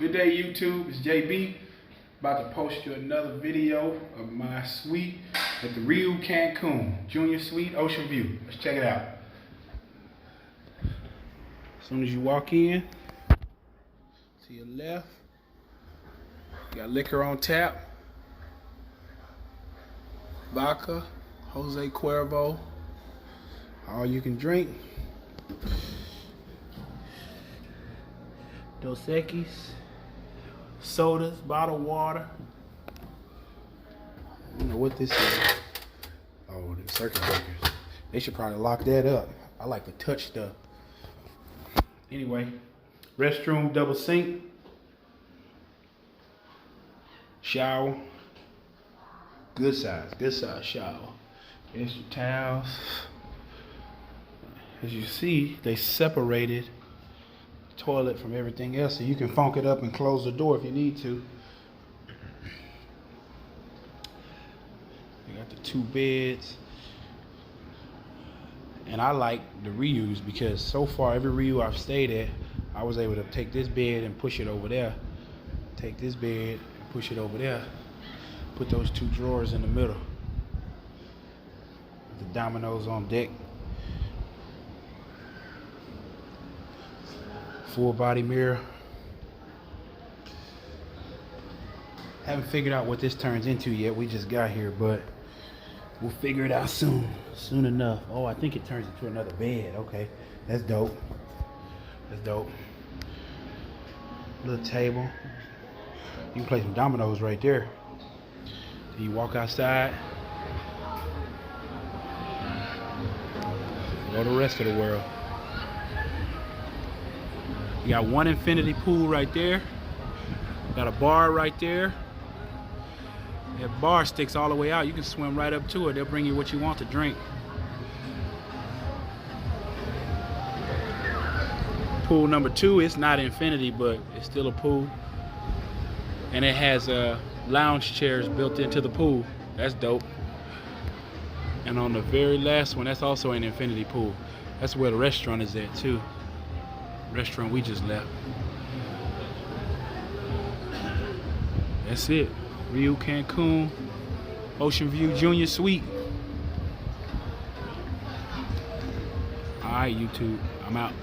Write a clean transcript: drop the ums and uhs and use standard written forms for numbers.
Good day, YouTube. It's JB. About to post you another video of my suite at the Riu Cancun Junior Suite Ocean View. Let's check it out. As soon as you walk in, to your left, you got liquor on tap. Vodka, Jose Cuervo, all you can drink. Dos Equis, sodas, bottled water. I don't know what this is. Oh, the circuit breakers. They should probably lock that up. I like to touch stuff. Anyway, restroom, double sink, shower. Good size shower. There's your towels. As you see, they separated the toilet from everything else, so you can funk it up and close the door if you need to. You got the two beds. And I like the Riu's because so far every Riu I've stayed at, I was able to take this bed and push it over there. Take this bed and push it over there. Put those two drawers in the middle. The dominoes on deck. Full body mirror. Haven't figured out what this turns into yet. We just got here, but we'll figure it out soon. Soon enough. Oh, I think it turns into another bed. Okay, that's dope. That's dope. Little table. You can play some dominoes right there. You walk outside, go to the rest of the world. You got one infinity pool right there. Got a bar right there. That bar sticks all the way out. You can swim right up to it. They'll bring you what you want to drink. Pool number 2, it's not infinity, but it's still a pool. And it has lounge chairs built into the pool. That's dope. And on the very last one, that's also an infinity pool. That's where the restaurant is at too. Restaurant we just left. That's it. Riu Cancun Ocean View Junior Suite. Alright, YouTube, I'm out.